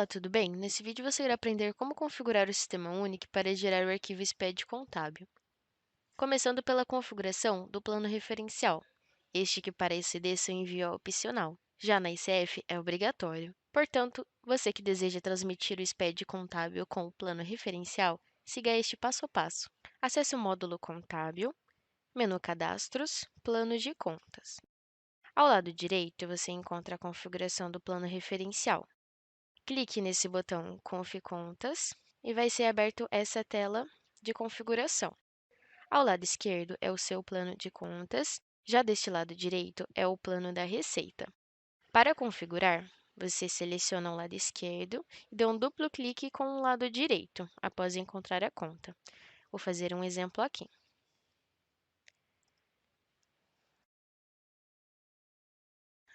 tudo bem? Nesse vídeo você irá aprender como configurar o sistema único para gerar o arquivo SPED contábil. Começando pela configuração do plano referencial. Este que para ECD seu envio é opcional, já na ICF é obrigatório. Portanto, você que deseja transmitir o SPED contábil com o plano referencial, siga este passo a passo. Acesse o módulo Contábil, menu Cadastros, Planos de Contas. Ao lado direito, você encontra a configuração do plano referencial. Clique nesse botão Conf Contas e vai ser aberto essa tela de configuração. Ao lado esquerdo é o seu plano de contas, já deste lado direito é o plano da receita. Para configurar, você seleciona o lado esquerdo e dá um duplo clique com o lado direito, após encontrar a conta. Vou fazer um exemplo aqui.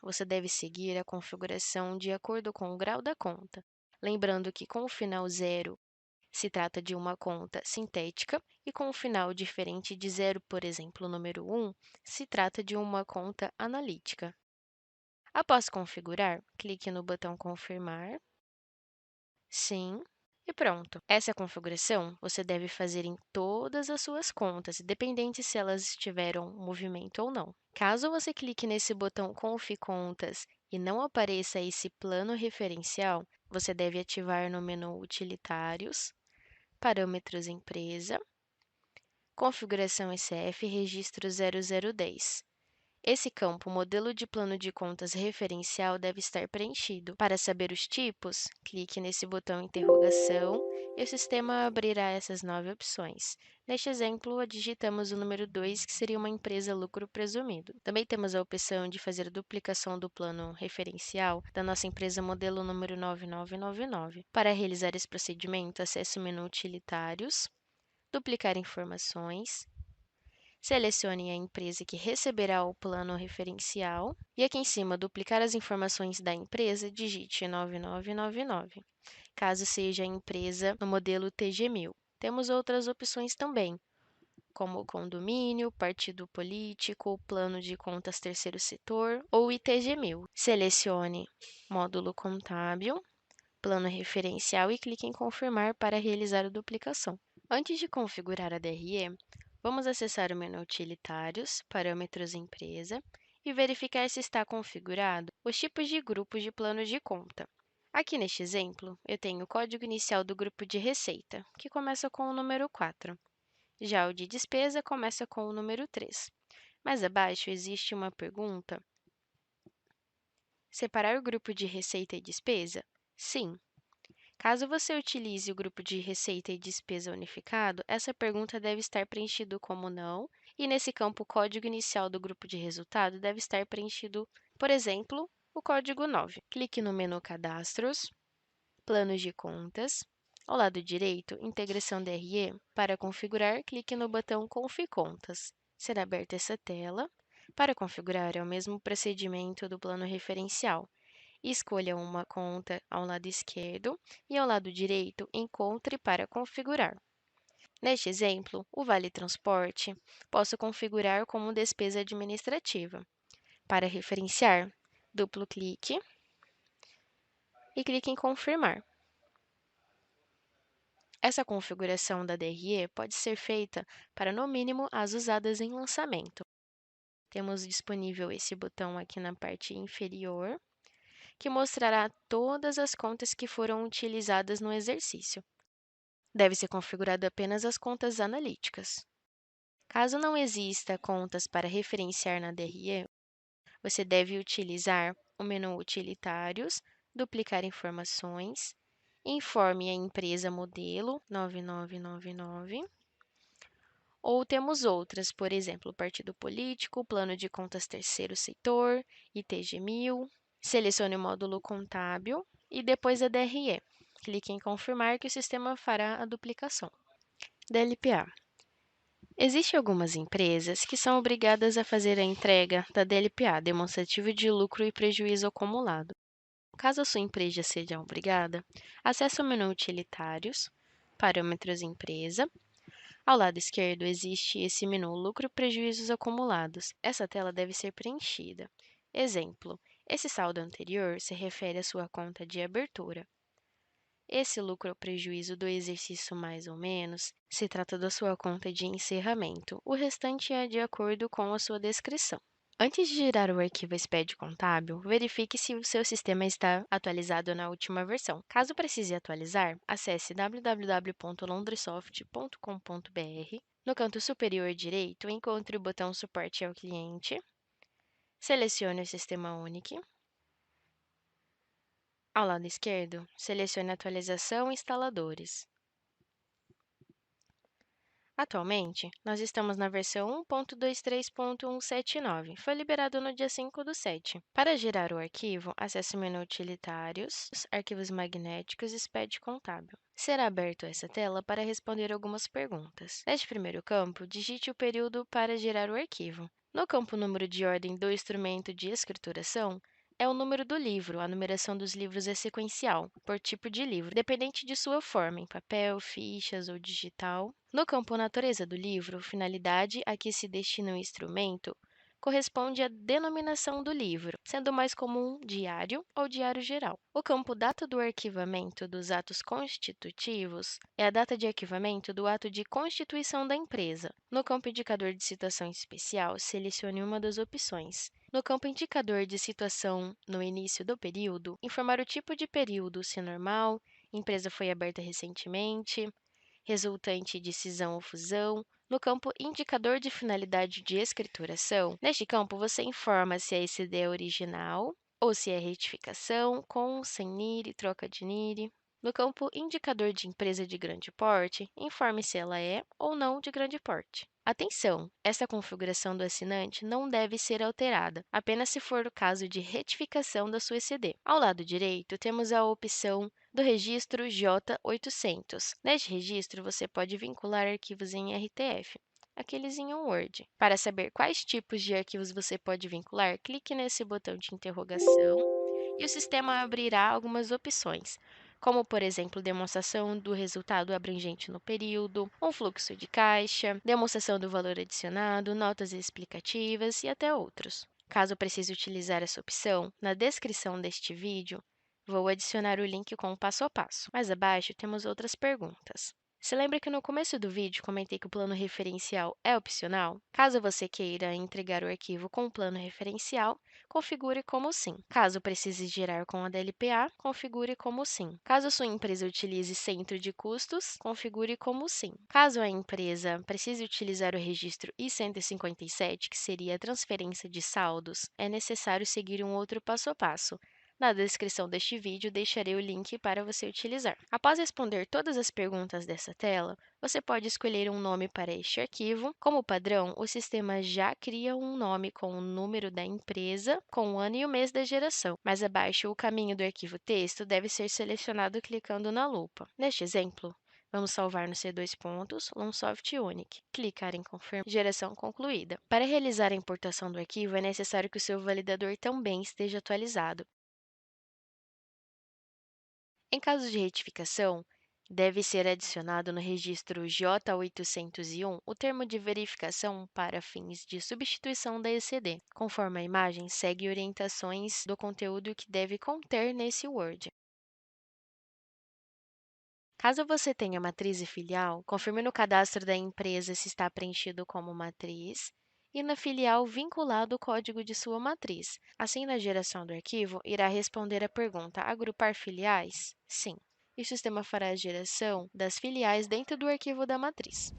Você deve seguir a configuração de acordo com o grau da conta, lembrando que com o final 0 se trata de uma conta sintética e com um final diferente de zero, por exemplo, o número 1, se trata de uma conta analítica. Após configurar, clique no botão Confirmar, Sim, e pronto. Essa configuração você deve fazer em todas as suas contas, independente se elas tiveram movimento ou não. Caso você clique nesse botão Conf Contas e não apareça esse plano referencial, você deve ativar no menu Utilitários, Parâmetros Empresa, Configuração ICF Registro 0010. Esse campo, Modelo de Plano de Contas Referencial, deve estar preenchido. Para saber os tipos, clique nesse botão Interrogação e o sistema abrirá essas 9 opções. Neste exemplo, digitamos o número 2, que seria uma empresa lucro presumido. Também temos a opção de fazer duplicação do plano referencial da nossa empresa modelo número 9999. Para realizar esse procedimento, acesse o menu Utilitários, Duplicar informações, selecione a empresa que receberá o plano referencial e aqui em cima, duplicar as informações da empresa, digite 9999, caso seja a empresa no modelo TG1000. Temos outras opções também, como condomínio, partido político, plano de contas terceiro setor ou ITG1000. Selecione módulo contábil, plano referencial e clique em confirmar para realizar a duplicação. Antes de configurar a DRE, vamos acessar o menu Utilitários, Parâmetros Empresa e verificar se está configurado os tipos de grupos de planos de conta. Aqui neste exemplo, eu tenho o código inicial do grupo de receita, que começa com o número 4. Já o de despesa começa com o número 3. Mais abaixo existe uma pergunta: separar o grupo de receita e despesa? Sim. Caso você utilize o grupo de receita e despesa unificado, essa pergunta deve estar preenchido como não, e nesse campo, o código inicial do grupo de resultado deve estar preenchido, por exemplo, o código 9. Clique no menu Cadastros, Planos de Contas. Ao lado direito, Integração DRE. Para configurar, clique no botão Conf Contas. Será aberta essa tela. Para configurar, é o mesmo procedimento do plano referencial. Escolha uma conta ao lado esquerdo e ao lado direito, encontre para configurar. Neste exemplo, o Vale Transporte, posso configurar como despesa administrativa. Para referenciar, duplo clique e clique em confirmar. Essa configuração da DRE pode ser feita para, no mínimo, as usadas em lançamento. Temos disponível esse botão aqui na parte inferior, que mostrará todas as contas que foram utilizadas no exercício. Deve ser configurado apenas as contas analíticas. Caso não exista contas para referenciar na DRE, você deve utilizar o menu Utilitários, Duplicar informações, informe a empresa modelo 9999, ou temos outras, por exemplo, partido político, plano de contas terceiro setor, ITG1000. Selecione o módulo contábil e depois a DRE. Clique em confirmar que o sistema fará a duplicação. DLPA. Existem algumas empresas que são obrigadas a fazer a entrega da DLPA, demonstrativo de lucro e prejuízo acumulado. Caso a sua empresa seja obrigada, acesse o menu Utilitários, Parâmetros Empresa. Ao lado esquerdo existe esse menu Lucro e Prejuízos Acumulados. Essa tela deve ser preenchida. Exemplo: esse saldo anterior se refere à sua conta de abertura. esse lucro ou prejuízo do exercício mais ou menos se trata da sua conta de encerramento. O restante é de acordo com a sua descrição. Antes de girar o arquivo SPED contábil, verifique se o seu sistema está atualizado na última versão. Caso precise atualizar, acesse www.londresoft.com.br. No canto superior direito, encontre o botão Suporte ao cliente. Selecione o Sistema Unique. Ao lado esquerdo, selecione Atualização Instaladores. Atualmente, nós estamos na versão 1.23.179. Foi liberado no dia 5/7. Para gerar o arquivo, acesse o menu Utilitários, Arquivos Magnéticos e SPED Contábil. Será aberto essa tela para responder algumas perguntas. Neste primeiro campo, digite o período para gerar o arquivo. No campo Número de ordem do instrumento de escrituração, é o número do livro. A numeração dos livros é sequencial, por tipo de livro, dependente de sua forma, em papel, fichas ou digital. No campo Natureza do livro, finalidade a que se destina o instrumento corresponde à denominação do livro, sendo mais comum diário ou diário geral. O campo Data do arquivamento dos atos constitutivos é a data de arquivamento do ato de constituição da empresa. No campo Indicador de situação especial, selecione uma das opções. No campo Indicador de situação no início do período, informar o tipo de período, se normal, empresa foi aberta recentemente, resultante de cisão ou fusão. No campo Indicador de finalidade de escrituração, neste campo você informa se a ECD é original ou se é retificação, com, sem NIRI, troca de NIRI. No campo Indicador de empresa de grande porte, informe se ela é ou não de grande porte. Atenção! Esta configuração do assinante não deve ser alterada, apenas se for o caso de retificação da sua ECD. Ao lado direito, temos a opção do registro J800. Neste registro, você pode vincular arquivos em RTF, aqueles em Word. Para saber quais tipos de arquivos você pode vincular, clique nesse botão de interrogação e o sistema abrirá algumas opções, como, por exemplo, demonstração do resultado abrangente no período, um fluxo de caixa, demonstração do valor adicionado, notas explicativas e até outros. Caso precise utilizar essa opção, na descrição deste vídeo, vou adicionar o link com o passo a passo. Mais abaixo, temos outras perguntas. Se lembra que no começo do vídeo comentei que o plano referencial é opcional? Caso você queira entregar o arquivo com o plano referencial, configure como sim. Caso precise gerar com a DLPA, configure como sim. Caso sua empresa utilize centro de custos, configure como sim. Caso a empresa precise utilizar o registro I-157, que seria a transferência de saldos, é necessário seguir um outro passo a passo. Na descrição deste vídeo, deixarei o link para você utilizar. Após responder todas as perguntas dessa tela, você pode escolher um nome para este arquivo. Como padrão, o sistema já cria um nome com o número da empresa, com o ano e o mês da geração. Mais abaixo, o caminho do arquivo texto deve ser selecionado clicando na lupa. Neste exemplo, vamos salvar no C2 pontos, Lunsoft Unique. Clicar em Confirmar, geração concluída. Para realizar a importação do arquivo, é necessário que o seu validador também esteja atualizado. Em caso de retificação, deve ser adicionado no registro J801 o termo de verificação para fins de substituição da ECD. Conforme a imagem, segue orientações do conteúdo que deve conter nesse Word. Caso você tenha matriz e filial, confirme no cadastro da empresa se está preenchido como matriz e na filial vinculado o código de sua matriz. Assim, na geração do arquivo, irá responder a pergunta: agrupar filiais? Sim. E o sistema fará a geração das filiais dentro do arquivo da matriz.